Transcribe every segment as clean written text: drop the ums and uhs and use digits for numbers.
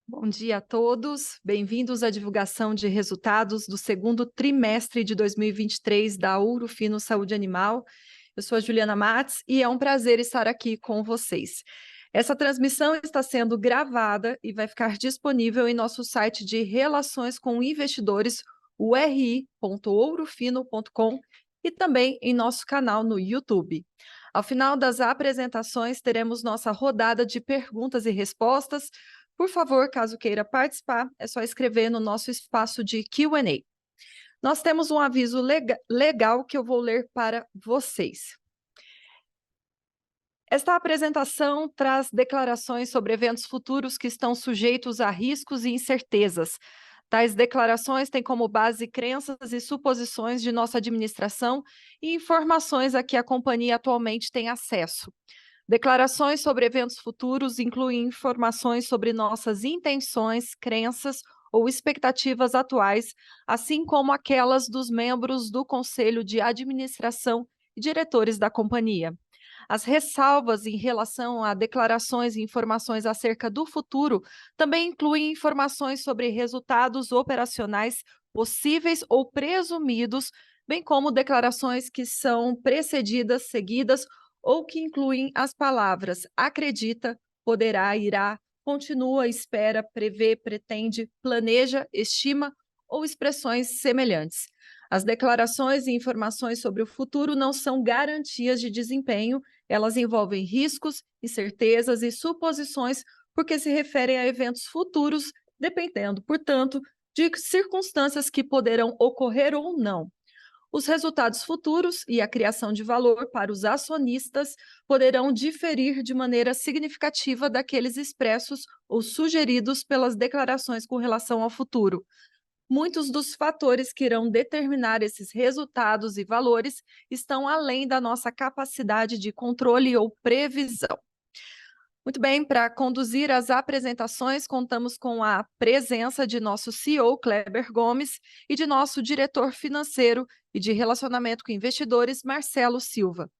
Bom dia a todos, bem-vindos à divulgação de resultados do segundo trimestre de 2023 da Ourofino Saúde Animal. Eu sou a Juliana Matos e é um prazer estar aqui com vocês. Essa transmissão está sendo gravada e vai ficar disponível em nosso site de Relações com Investidores, o ri.ourofino.com, e também em nosso canal no YouTube. Ao final das apresentações, teremos nossa rodada de perguntas e respostas. Por favor, caso queira participar, é só escrever no nosso espaço de Q&A. Nós temos um aviso legal que eu vou ler para vocês. Esta apresentação traz declarações sobre eventos futuros que estão sujeitos a riscos e incertezas. Tais declarações têm como base crenças e suposições de nossa administração e informações a que a companhia atualmente tem acesso. Declarações sobre eventos futuros incluem informações sobre nossas intenções, crenças ou expectativas atuais, assim como aquelas dos membros do Conselho de Administração e diretores da companhia. As ressalvas em relação a declarações e informações acerca do futuro também incluem informações sobre resultados operacionais possíveis ou presumidos, bem como declarações que são precedidas, seguidas ou que incluem as palavras acredita, poderá, irá, continua, espera, prevê, pretende, planeja, estima ou expressões semelhantes. As declarações e informações sobre o futuro não são garantias de desempenho, elas envolvem riscos, incertezas e suposições porque se referem a eventos futuros, dependendo, portanto, de circunstâncias que poderão ocorrer ou não. Os resultados futuros e a criação de valor para os acionistas poderão diferir de maneira significativa daqueles expressos ou sugeridos pelas declarações com relação ao futuro. Muitos dos fatores que irão determinar esses resultados e valores estão além da nossa capacidade de controle ou previsão. Muito bem, para conduzir as apresentações, contamos com a presença de nosso CEO, Kleber Gomes, e de nosso diretor financeiro e de relacionamento com investidores, Marcelo Silva.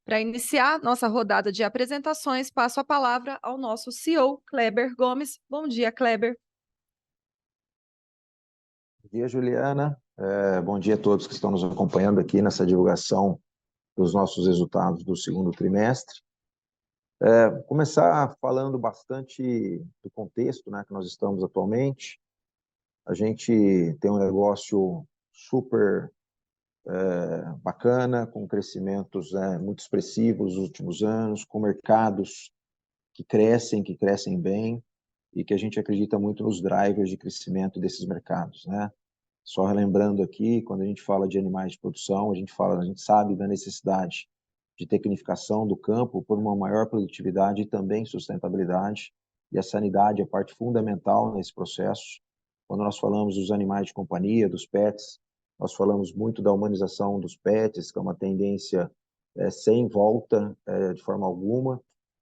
Para iniciar nossa rodada de apresentações, passo a palavra ao nosso CEO, Kleber Gomes. Bom dia, Kleber. Bom dia, Juliana. Bom dia a todos que estão nos acompanhando aqui nessa divulgação dos nossos resultados do segundo trimestre. Começar falando bastante do contexto, né, que nós estamos atualmente. A gente tem um negócio super bacana, com crescimentos muito expressivos nos últimos anos, com mercados que crescem bem, e que a gente acredita muito nos drivers de crescimento desses mercados, né? Só relembrando aqui, quando a gente fala de animais de produção, a gente sabe da necessidade de tecnificação do campo por uma maior produtividade e também sustentabilidade, e a sanidade é parte fundamental nesse processo. Quando nós falamos dos animais de companhia, dos pets, nós falamos muito da humanização dos pets, que é uma tendência sem volta de forma alguma,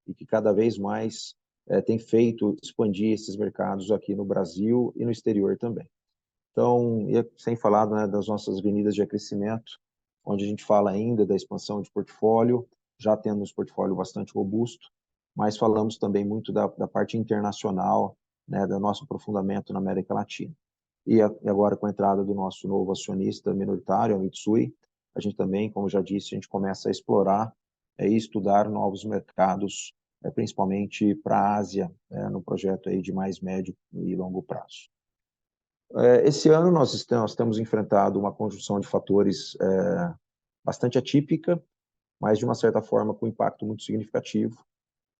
e que cada vez mais tem feito expandir esses mercados aqui no Brasil e no exterior também. Então, sem falar, né, das nossas avenidas de crescimento, onde a gente fala ainda da expansão de portfólio, já temos um portfólio bastante robusto, mas falamos também muito da parte internacional, né, do nosso aprofundamento na América Latina. E agora, com a entrada do nosso novo acionista minoritário, a Mitsui, a gente também, como já disse, a gente começa a explorar e estudar novos mercados, principalmente para a Ásia, no projeto aí de mais médio e longo prazo. Esse ano nós temos enfrentado uma conjunção de fatores bastante atípica, mas de uma certa forma com impacto muito significativo.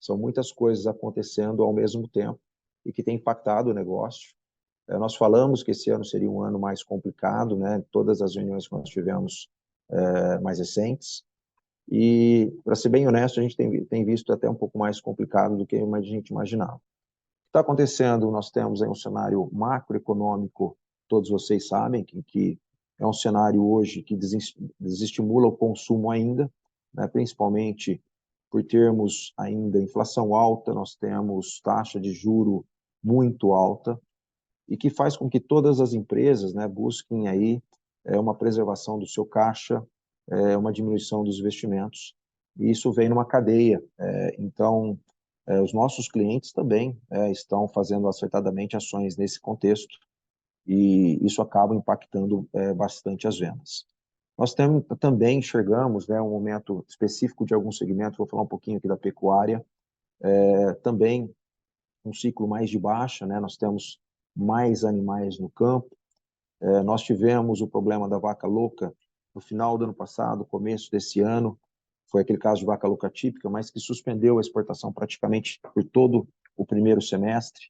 São muitas coisas acontecendo ao mesmo tempo e que tem impactado o negócio. Nós falamos que esse ano seria um ano mais complicado, né? Todas as reuniões que nós tivemos mais recentes. E, para ser bem honesto, a gente tem visto até um pouco mais complicado do que a gente imaginava. Está acontecendo, nós temos aí um cenário macroeconômico, todos vocês sabem, que é um cenário hoje que desestimula o consumo ainda, né, principalmente por termos ainda inflação alta, nós temos taxa de juro muito alta, e que faz com que todas as empresas, né, busquem aí uma preservação do seu caixa, uma diminuição dos investimentos, e isso vem numa cadeia. Então, Os nossos clientes também estão fazendo acertadamente ações nesse contexto, e isso acaba impactando bastante as vendas. Nós também enxergamos, né, um momento específico de algum segmento, vou falar um pouquinho aqui da pecuária, também um ciclo mais de baixa, né, nós temos mais animais no campo. Nós tivemos o problema da vaca louca no final do ano passado, começo desse ano, foi aquele caso de vaca louca típica, mas que suspendeu a exportação praticamente por todo o primeiro semestre.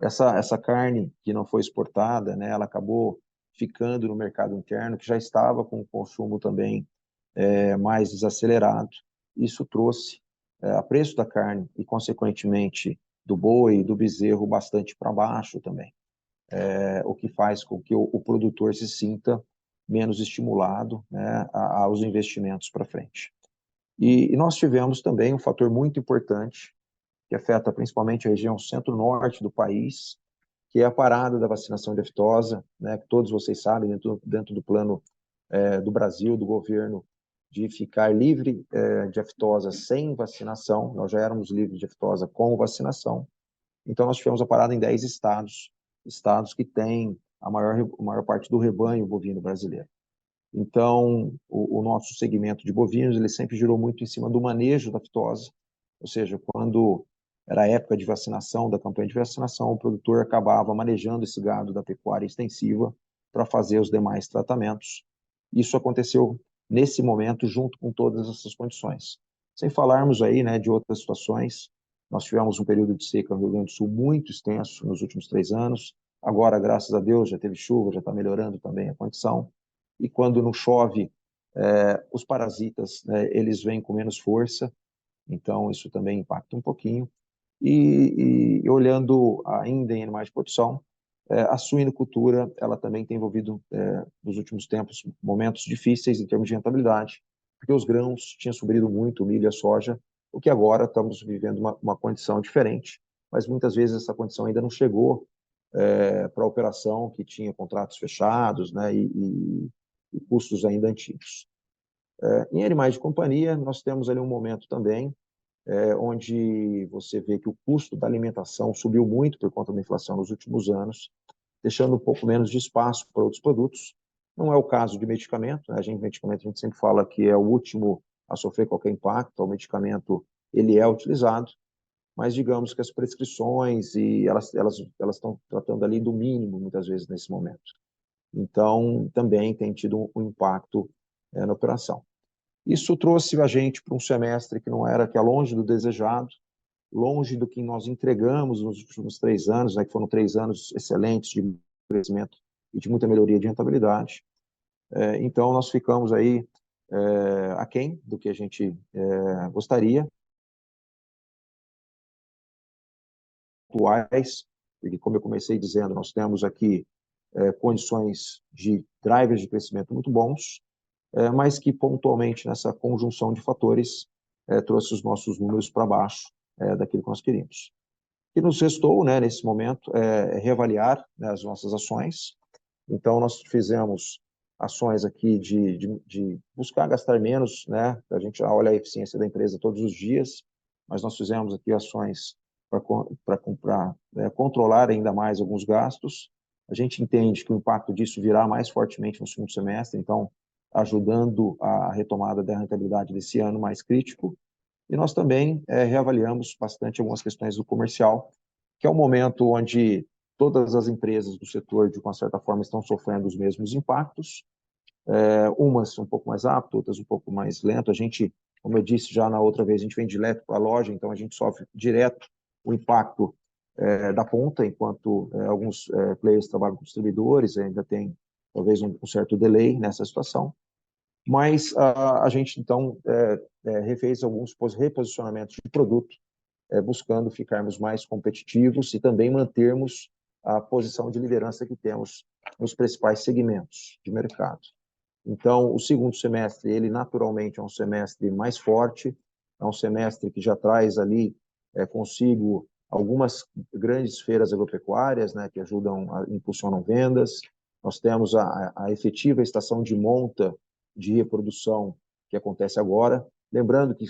Essa carne que não foi exportada, né, ela acabou ficando no mercado interno, que já estava com o consumo também mais desacelerado. Isso trouxe a preço da carne e, consequentemente, do boi e do bezerro bastante para baixo também, o que faz com que o produtor se sinta menos estimulado, né, aos investimentos para frente. E nós tivemos também um fator muito importante que afeta principalmente a região centro-norte do país, que é a parada da vacinação de aftosa, né, que todos vocês sabem, dentro do plano do Brasil, do governo, de ficar livre de aftosa sem vacinação. Nós já éramos livres de aftosa com vacinação. Então, nós tivemos a parada em 10 estados, estados que têm a maior parte do rebanho bovino brasileiro. Então, o nosso segmento de bovinos, ele sempre girou muito em cima do manejo da aftosa, ou seja, quando era a época de vacinação, da campanha de vacinação, o produtor acabava manejando esse gado da pecuária extensiva para fazer os demais tratamentos. Isso aconteceu nesse momento, junto com todas essas condições. Sem falarmos aí, né, de outras situações, nós tivemos um período de seca no Rio Grande do Sul muito extenso nos últimos 3 anos, agora, graças a Deus, já teve chuva, já está melhorando também a condição, e quando não chove, os parasitas, eles vêm com menos força, então isso também impacta um pouquinho. E olhando ainda em animais de produção, a suinocultura, ela também tem envolvido, nos últimos tempos, momentos difíceis em termos de rentabilidade, porque os grãos tinham subido muito, o milho e a soja, o que agora estamos vivendo uma condição diferente, mas muitas vezes essa condição ainda não chegou para a operação que tinha contratos fechados, né, e custos ainda antigos. Em animais de companhia, nós temos ali um momento também onde você vê que o custo da alimentação subiu muito por conta da inflação nos últimos anos, deixando um pouco menos de espaço para outros produtos. Não é o caso de medicamento, né? Medicamento a gente sempre fala que é o último a sofrer qualquer impacto, o medicamento ele é utilizado, mas digamos que as prescrições e elas estão tratando ali do mínimo muitas vezes nesse momento. Então, também tem tido um impacto na operação. Isso trouxe a gente para um semestre que é longe do desejado, longe do que nós entregamos nos últimos 3 anos, né, que foram 3 anos excelentes de crescimento e de muita melhoria de rentabilidade. Então, nós ficamos aí aquém do que a gente gostaria, atuais, porque, como eu comecei dizendo, nós temos aqui condições de drivers de crescimento muito bons, mas que pontualmente nessa conjunção de fatores trouxe os nossos números para baixo daquilo que nós queríamos. O que nos restou, né, nesse momento, é reavaliar, né, as nossas ações. Então, nós fizemos ações aqui de buscar gastar menos, né? A gente olha a eficiência da empresa todos os dias, mas nós fizemos aqui ações para controlar ainda mais alguns gastos. A gente entende que o impacto disso virá mais fortemente no segundo semestre, então, ajudando a retomada da rentabilidade desse ano mais crítico. E nós também reavaliamos bastante algumas questões do comercial, que é um momento onde todas as empresas do setor, de uma certa forma, estão sofrendo os mesmos impactos, umas um pouco mais rápido, outras um pouco mais lento. A gente, como eu disse já na outra vez, a gente vem direto para a loja, então a gente sofre direto o impacto da ponta, enquanto alguns players trabalham com distribuidores, ainda tem talvez um certo delay nessa situação. Mas a gente, então, refez alguns reposicionamentos de produto, buscando ficarmos mais competitivos e também mantermos a posição de liderança que temos nos principais segmentos de mercado. Então, o segundo semestre, ele naturalmente é um semestre mais forte, é um semestre que já traz ali consigo algumas grandes feiras agropecuárias, né, que impulsionam vendas. Nós temos a efetiva estação de monta de reprodução que acontece agora. Lembrando que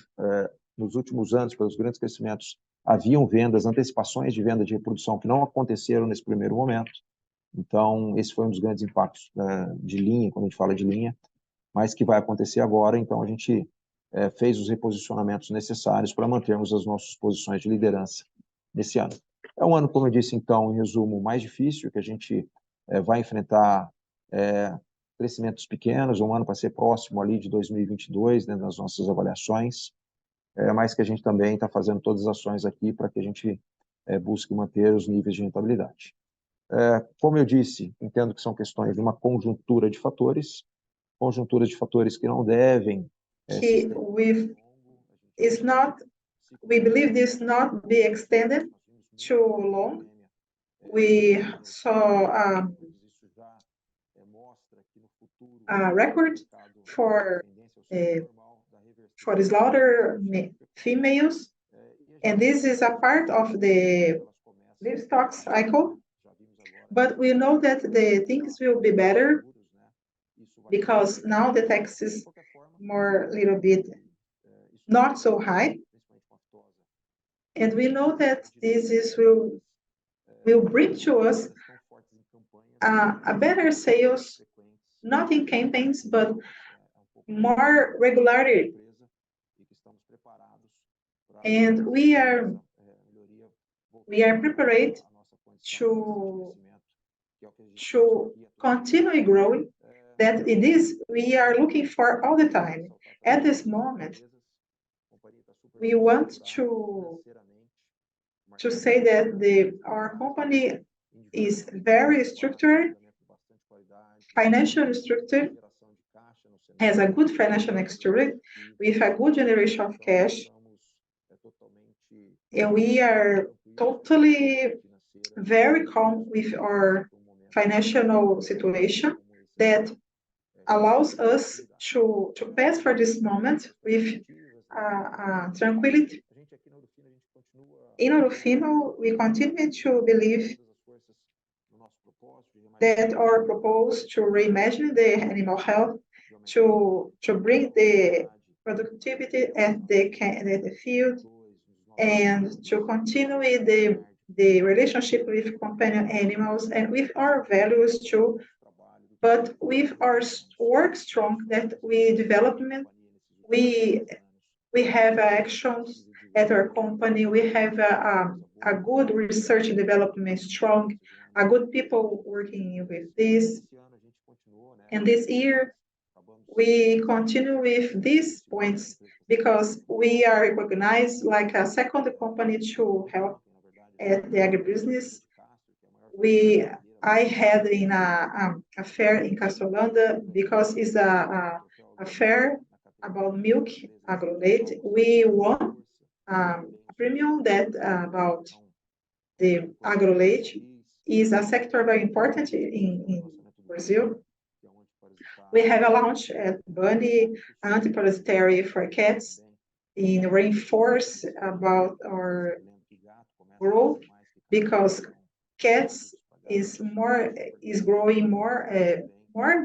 nos últimos anos, pelos grandes crescimentos haviam vendas, antecipações de venda de reprodução que não aconteceram nesse primeiro momento. Então, esse foi um dos grandes impactos de linha, quando a gente fala de linha, mas que vai acontecer agora. Então, a gente fez os reposicionamentos necessários para mantermos as nossas posições de liderança nesse ano. É um ano, como eu disse, então, em resumo, mais difícil, que a gente vai enfrentar crescimentos pequenos, um ano para ser próximo ali de 2022, né, nas nossas avaliações, mas que a gente também está fazendo todas as ações aqui para que a gente busque manter os níveis de rentabilidade. Como eu disse, entendo que são questões de uma conjunturas de fatores que não devem we believe this not be extended too long. We saw a record for slaughter females, and this is a part of the livestock cycle. But we know that the things will be better because now the tax is more little bit not so high, and we know that this will bring to us a better sales, not in campaigns, but more regularity. And we are prepared to continue growing. That it is we are looking for all the time. At this moment, we want to say that our company is very structured, financial structured, has a good financial structure with a good generation of cash, and we are totally very calm with our financial situation that allows us to pass for this moment with tranquility. In Ourofino, we continue to believe that our proposal to reimagine the animal health, to bring the productivity at the field, and to continue with the relationship with companion animals and with our values too, but with our work strong that we development, we have actions at our company, we have a good research and development strong, a good people working with this. And this year, we continue with these points because we are recognized like a second company to help at the agribusiness. I had in a fair in Castellanda because it's a fair about milk, agro-leite. We won a premium that about the agro-leite is a sector very important in Brazil. We have a launch at Bunny, anti-parasitary for cats, in reinforce about our growth because cats is growing more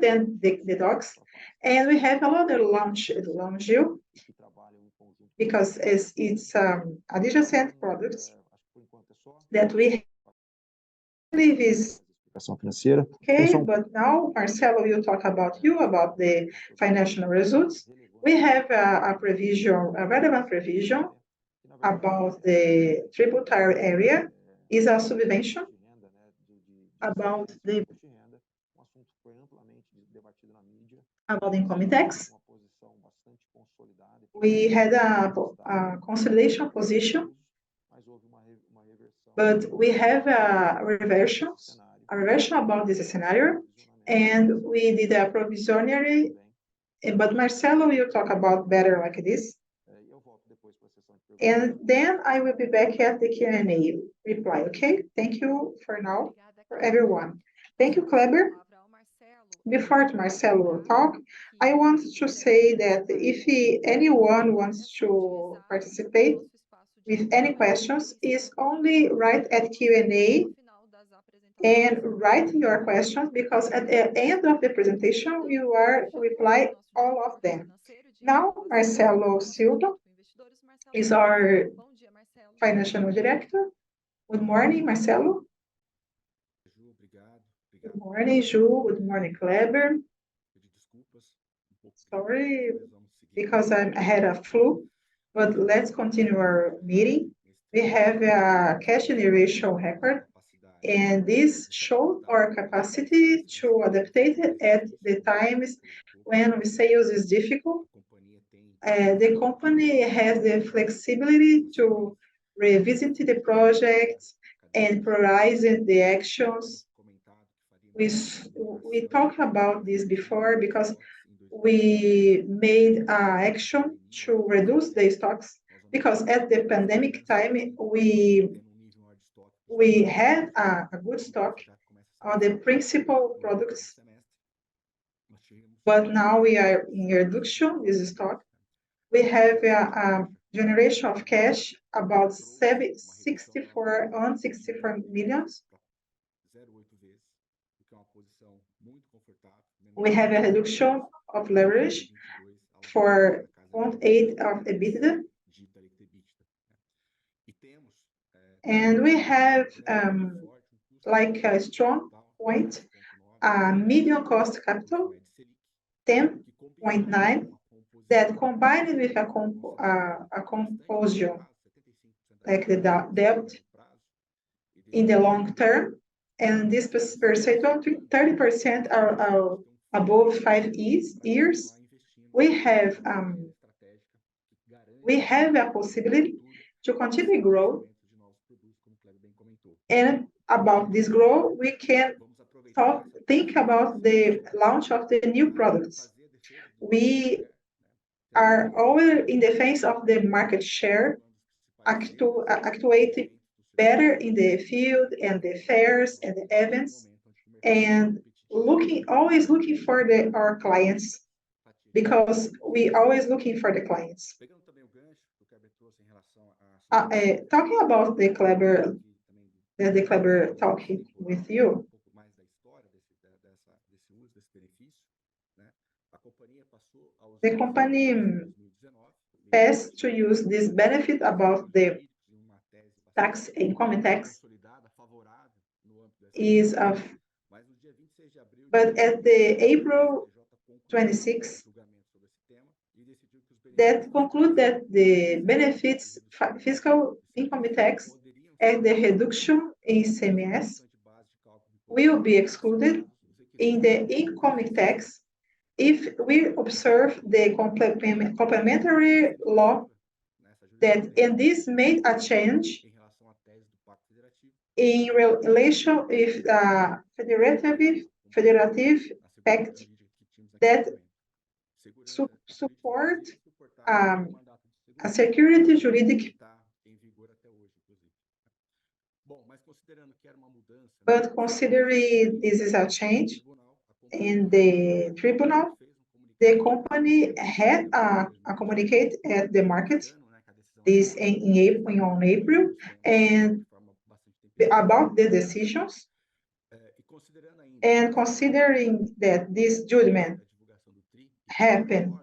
than the dogs, and we have a lot of launch because it's adjacent products that we believe is okay. But now Marcelo will talk about the financial results. We have a relevant provision about the tributary area is a subvention about the income tax. We had a consolidation position, but we have a reversion about this scenario, and we did a provisionary. But Marcelo will talk about better like this. And then I will be back at the Q&A reply, okay? Thank you for now, for everyone. Thank you, Kleber. Before Marcelo will talk, I want to say that if anyone wants to participate with any questions, is only write at Q&A and write your questions, because at the end of the presentation, you are reply all of them. Now, Marcelo Silva is our Financial Director. Good morning, Marcelo. Good morning, Ju. Good morning, Kleber. Sorry, because I had a flu, but let's continue our meeting. We have a cash generation record, and this shows our capacity to adapt it at the times when sales is difficult. The company has the flexibility to revisit the projects and prioritize the actions. We talked about this before because we made action to reduce the stocks, because at the pandemic time we had a good stock on the principal products, but now we are in reduction this stock. We have a generation of cash about 64 million. We have a reduction of leverage for 0.8 of EBITDA. And we have like a strong point, medium cost capital, 10.9, that combined with a composition like the debt in the long term, and this percentage, 30% are above 5 years. We have a possibility to continue grow, and about this growth, we can think about the launch of the new products. We are always in defense of the market share, actuate better in the field and the fairs and the events, and always looking for our clients, because we always looking for the clients. Talking about the Kleber talk with you, the company passed to use this benefit about the income tax is of, but at the April 26, that conclude that the benefits fiscal income tax and the reduction in CMS will be excluded in the income tax if we observe the complementary law that, and this made a change in relation with the federative pact that support a security juridic. But considering this is a change in the tribunal, the company had a communicate at the market this in April, and about the decisions, and considering that this judgment happened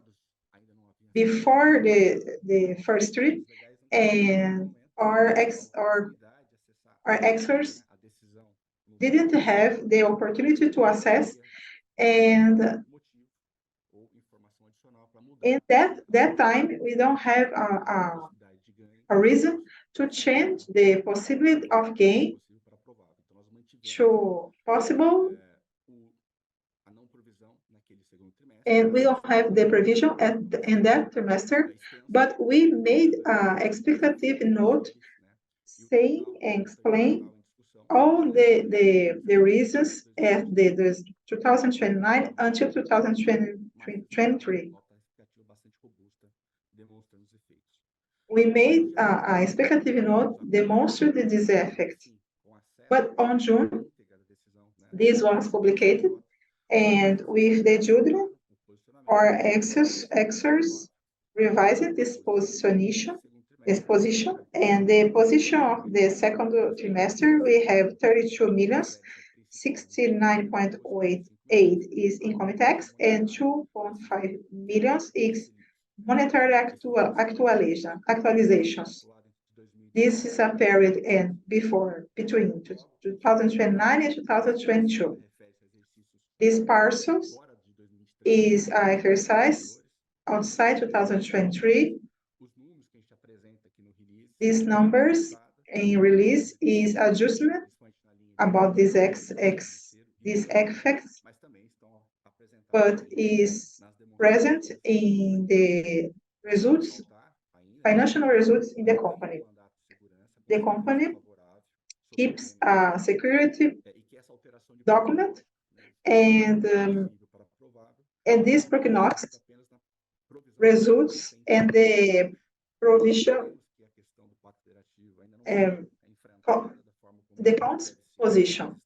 before the first trip, and our experts didn't have the opportunity to assess, and in that time we don't have a reason to change the possibility of gain to possible, and we don't have the provision in that trimester, but we made an expectative note saying and explain all the reasons at the 2029 until 2023. We made a speculative note demonstrated this effect, but on June, this was published, and with the judgment, our experts revised this position, and the position of the second trimester, we have 32 million, 69.88 is income tax, and 2.5 million is monetary actualizations. This is a period between 2029 and 2022. These parcels is an exercise outside 2023. These numbers in release is adjustment about these effects, but is present in the results, financial results in the company. The company keeps a security document, and this prognosis results in the provision, the accounts position.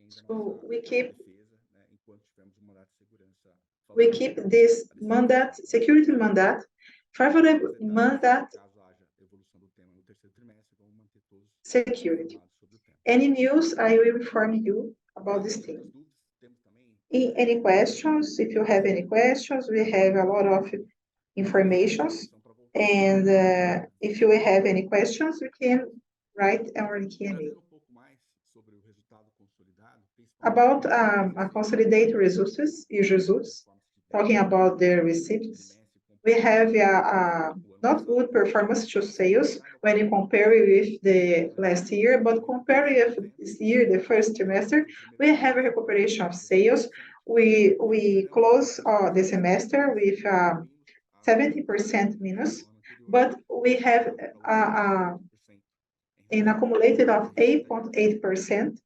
So we keep this mandate, security mandate, favorable mandate security. Any news, I will inform you about this thing. Any questions? If you have any questions, we have a lot of information. And if you have any questions, you can write our Q&A. About a consolidated results, talking about the receipts, we have a not good performance to sales when you compare with the last year, but compare with this year, the first trimester, we have a recuperation of sales. We close the semester with 70% minus, but we have an accumulated of 8.8%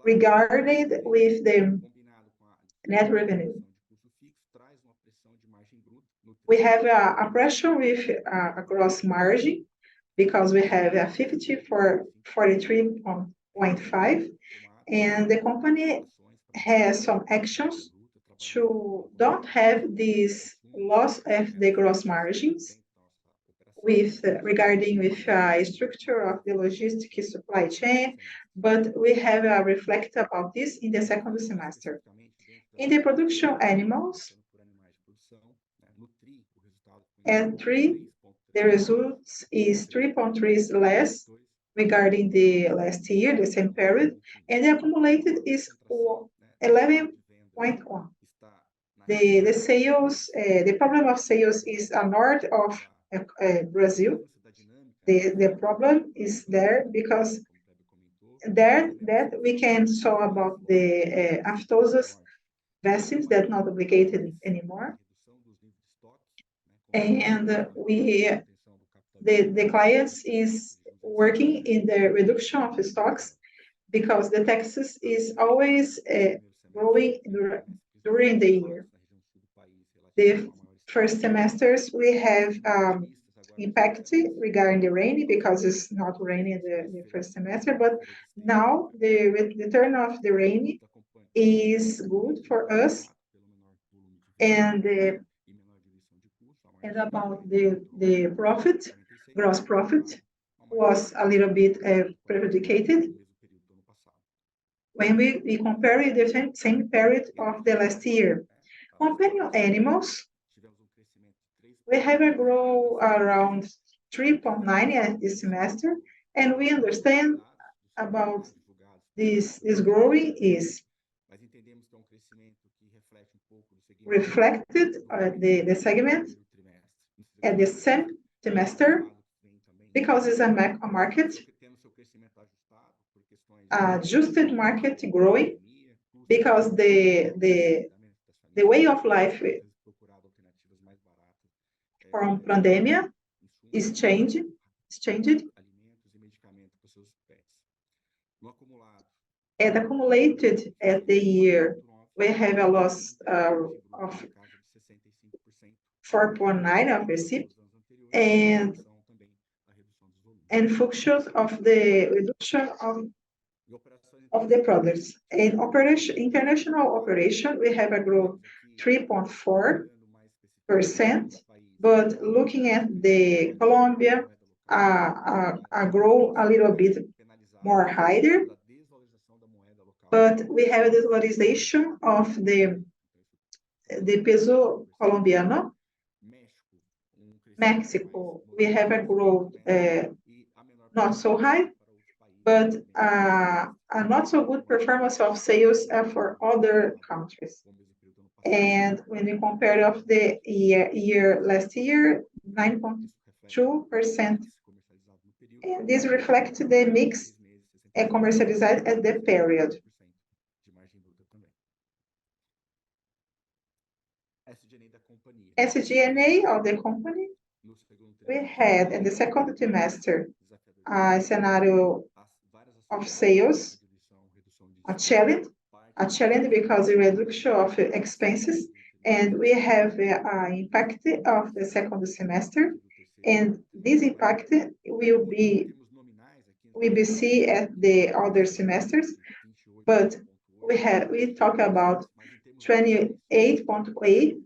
regarding with the net revenue. We have a pressure with a gross margin because we have a 43.5, and the company has some actions to don't have this loss of the gross margins regarding structure of the logistics supply chain, but we have a reflect about this in the second semester. In the production animals, at 3, the results is 3.3 less regarding the last year, the same period, and the accumulated is 11.1. The sales, the problem of sales is north of Brazil. The problem is there because that we can saw about the aftosa vaccines that not obligated anymore. And the clients is working in the reduction of the stocks because the taxes is always growing during the year. The first semesters we have impact regarding the rain because it's not raining the first semester, but now the return of the rain is good for us, and about the profit, gross profit was a little bit prejudiced when we compare the same period of the last year. Companion animals, we have a growth around 3.9 at this semester, and we understand about this growing is reflected the segment at the same semester because it's a market, adjusted market growing because the way of life from pandemic is changed. And accumulated at the year, we have a loss of 4.9 of receipt, and functions of the reduction of the products. In international operation, we have a growth 3.4%, but looking at the Colombia, a growth a little bit more higher, but we have a dollarization of the peso colombiano. Mexico, we have a growth not so high, but a not so good performance of sales for other countries. And when we compare of the last year, 9.2%. And this reflects the mix commercialized at the period. SG&A of the company, we had in the second trimester a scenario of sales, a challenge because the reduction of expenses, and we have an impact of the second semester, and this impact will be seen at the other semesters, but we talk about 28.8,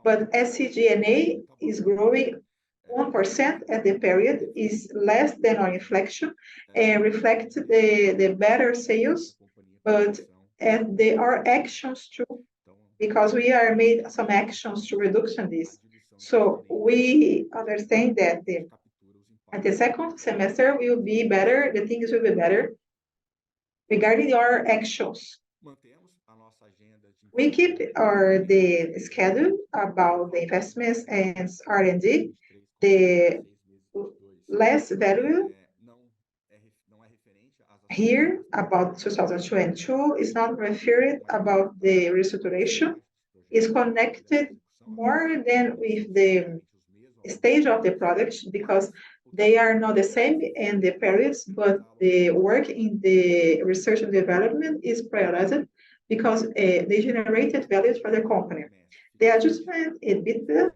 but SG&A is growing 1% at the period, is less than our inflation, and reflects the better sales, but our actions too, because we are made some actions to reduction this. So we understand that at the second semester will be better, the things will be better regarding our actions. We keep the schedule about the investments and R&D. The less value here about 2022 is not referred about the restoration. Is connected more than with the stage of the product, because they are not the same in the periods, but the work in the research and development is prioritized because they generated values for the company. The adjustment EBITDA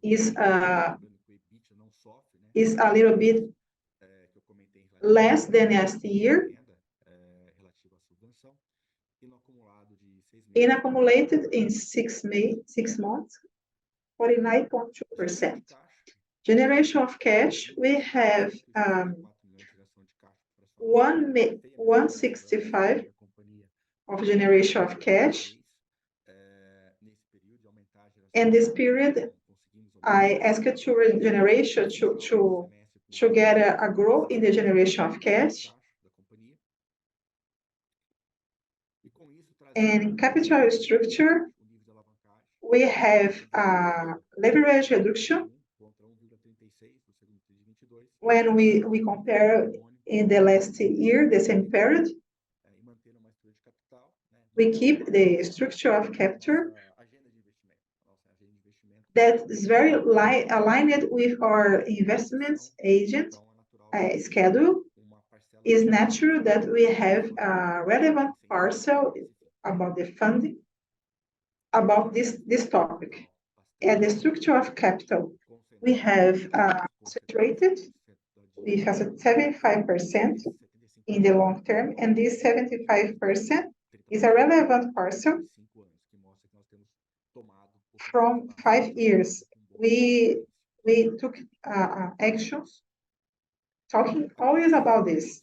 is a little bit less than last year. In accumulated in 6 months, 49.2%. Generation of cash, we have 165 of generation of cash. In this period, I asked to generation to get a growth in the generation of cash. And capital structure, we have leverage reduction when we compare in the last year, the same period. We keep the structure of capital that is very aligned with our investments agent schedule. It's natural that we have a relevant parcel about the funding about this topic. And the structure of capital, we have saturated. We have 75% in the long term, and this 75% is a relevant parcel from 5 years. We took actions talking always about this.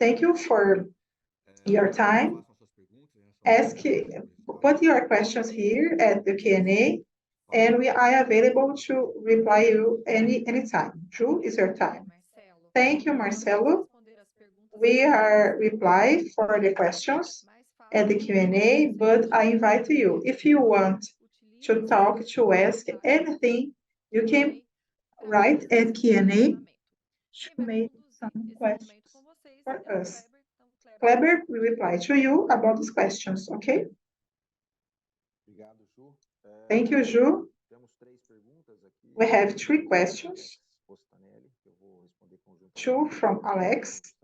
Thank you for your time. Put your questions here at the Q&A, and we are available to reply you anytime. True is your time. Thank you, Marcelo. We are reply for the questions at the Q&A, but I invite you, if you want to talk, to ask anything, you can write at Q&A to make some questions for us. Kleber will reply to you about these questions, okay? Thank you, Ju. We have 3 questions. 2 from Alex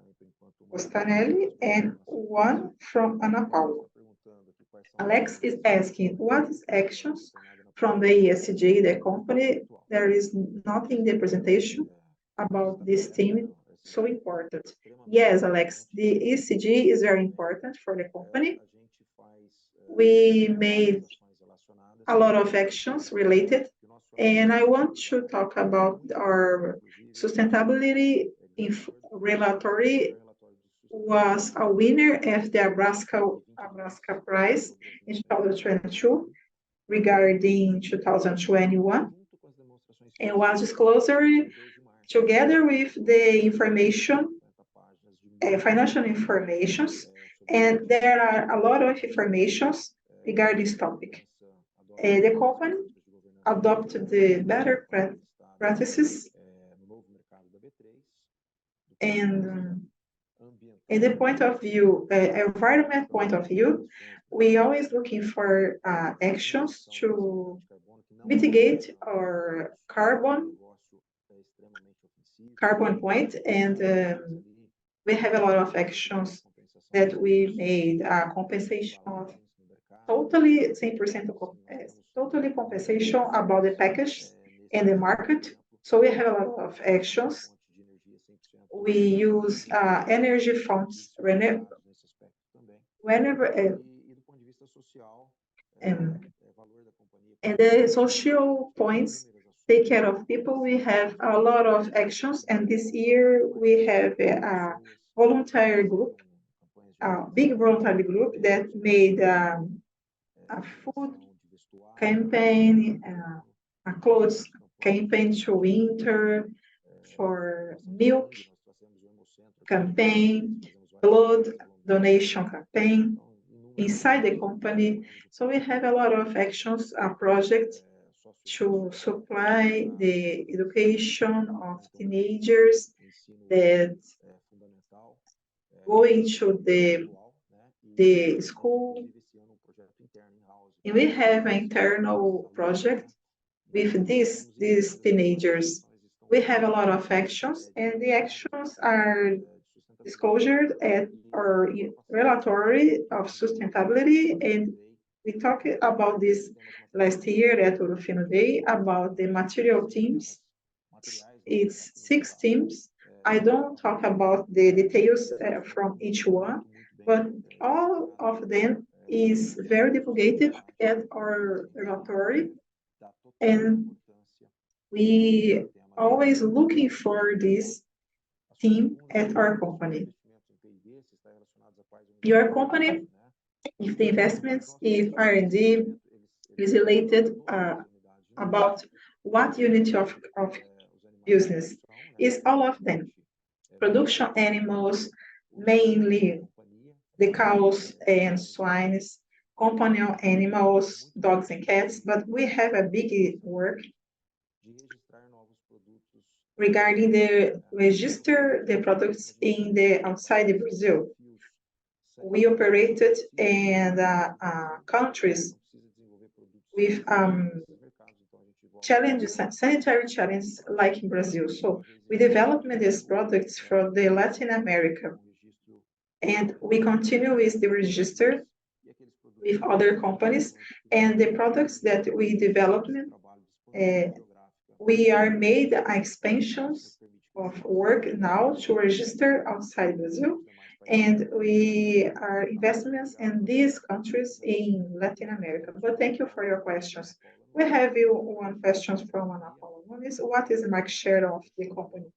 Costanelli and 1 from Ana Paula. Alex is asking, what is actions from the ESG, the company? There is nothing in the presentation about this theme, so important. Yes, Alex, the ESG is very important for the company. We made a lot of actions related, and I want to talk about our sustainability regulatory was a winner of the Abrasca Prize in 2022 regarding 2021. and was disclosed together with the information, financial informations, and there are a lot of informations regarding this topic. The company adopted the better practices, and in the point of view, environment point of view, we always looking for actions to mitigate our carbon point, and we have a lot of actions that we made compensation of totally 100% totally compensation about the package and the market. So we have a lot of actions. We use energy funds whenever and the social points take care of people. We have a lot of actions, and this year we have a voluntary group, a big voluntary group that made a food campaign, a clothes campaign to winter, for milk campaign, blood donation campaign inside the company. So we have a lot of actions, a project to supply the education of teenagers that go into the school. And we have an internal project with these teenagers. We have a lot of actions, and the actions are disclosed at our relatory of sustainability, and we talked about this last year at Ourofino Day about the material teams. It's 6 teams. I don't talk about the details from each one, but all of them is very divulgated at our relatory, and we always looking for this team at our company. Your company, if the investments, if R&D is related about what unit of business, is all of them. Production animals, mainly the cows and swine, companion animals, dogs and cats, but we have a big work regarding the register the products in the outside of Brazil. We operated in countries with challenges, sanitary challenges, like in Brazil. So we developed these products for the Latin America, and we continue with the register with other companies, and the products that we developed, we are made expansions of work now to register outside Brazil, and we are investments in these countries in Latin America. But thank you for your questions. We have one question from Ana Paula Nunes. What is the market share of the company?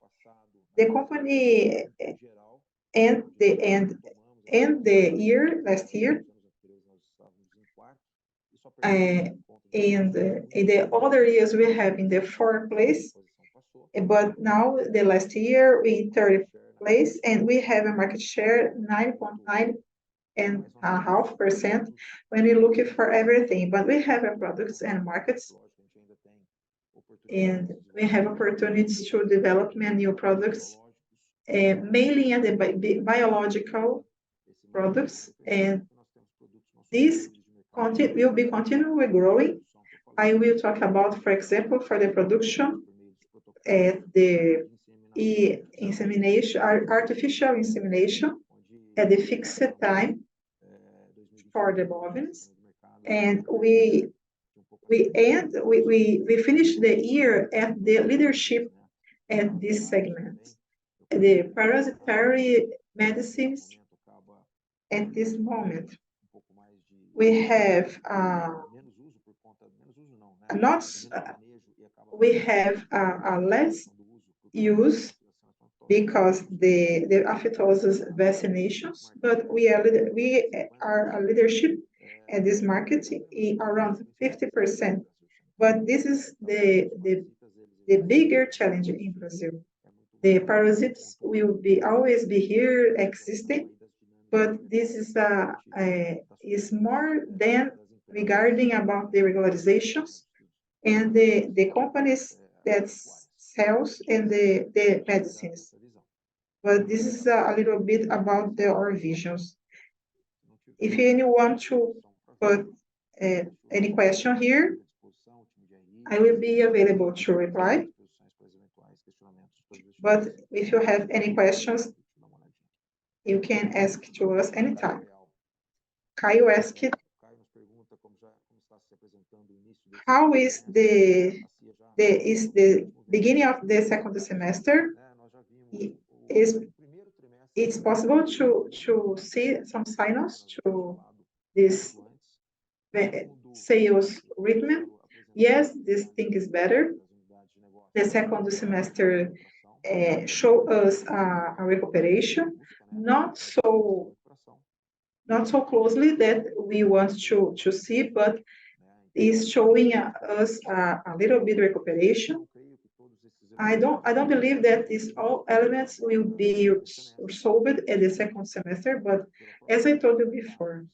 The company and the year last year, and in the other years we have in the 4th place, but now the last year we 3rd place, and we have a market share 9.5% when we look for everything. But we have products and markets, and we have opportunities to develop new products, mainly in the biological products, and this will be continually growing. I will talk about, for example, for the production, the insemination, artificial insemination at the fixed time for the bovines, and we finished the year at the leadership at this segment. The parasitary medicines at this moment, we have less use because the aftosis vaccinations, but we are a leadership at this market in around 50%. But this is the the bigger challenge in Brazil. The parasites will always be here existing, but this is more than regarding about the regularizations and the companies that sells and the medicines. But this is a little bit about our visions. If anyone want to put any question here, I will be available to reply. But if you have any questions, you can ask to us anytime. Caio asked, how is the beginning of the second semester? It's possible to see some signs to this sales rhythm. Yes, this thing is better. The second semester show us a recuperation, not so closely that we want to see, but is showing us a little bit recuperation. I don't believe that these all elements will be solved at the second semester, but as I told you before,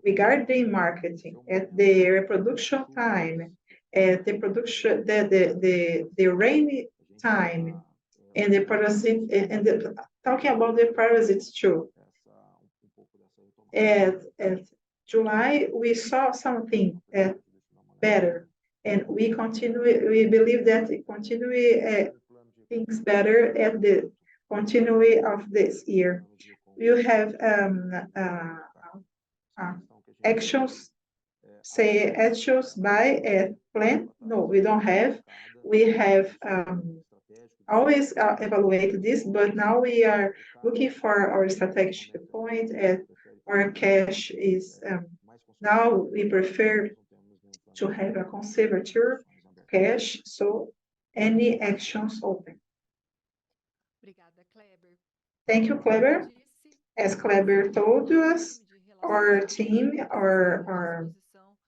regarding marketing, at the reproduction time, at the production, the rainy time, and the parasite, and talking about the parasites too. At July, we saw something better, and we believe that it continue things better at the continuity of this year. You have actions, say actions by plan. No, we don't have. We have always evaluated this, but now we are looking for our strategic point, and our cash is now we prefer to have a conservative cash, so any actions open. Thank you, Kleber. As Kleber told us, our team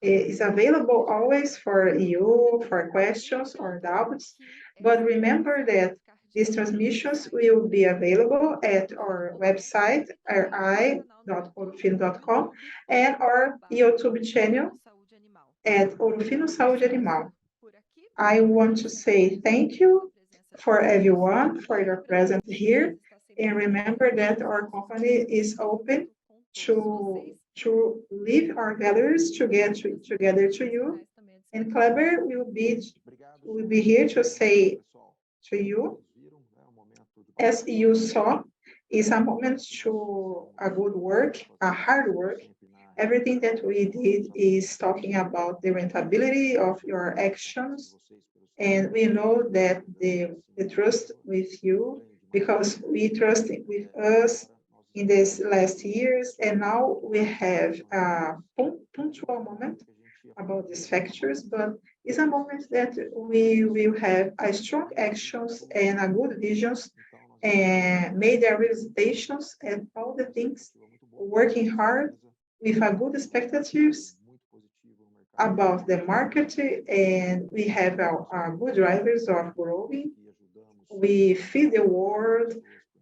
is available always for you, for questions or doubts. But remember that these transmissions will be available at our website, ri.ourofino.com, and our YouTube channel at Ourofino Saúde Animal. I want to say thank you for everyone for your presence here, and remember that our company is open to live our values together to you. And Kleber will be here to say to you, as you saw, is a moment to a good work, a hard work. Everything that we did is talking about the rentability of your actions, and we know that the trust with you, because we trusted with us in these last years, and now we have a punctual moment about these factors, but it's a moment that we will have a strong actions and a good visions, and made our realizations and all the things, working hard with a good expectations about the market, and we have our good drivers of growing. We feed the world,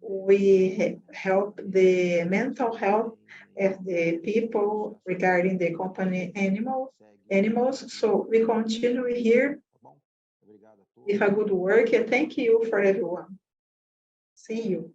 we help the mental health of the people regarding the company animals. So we continue here with a good work, and thank you for everyone. See you.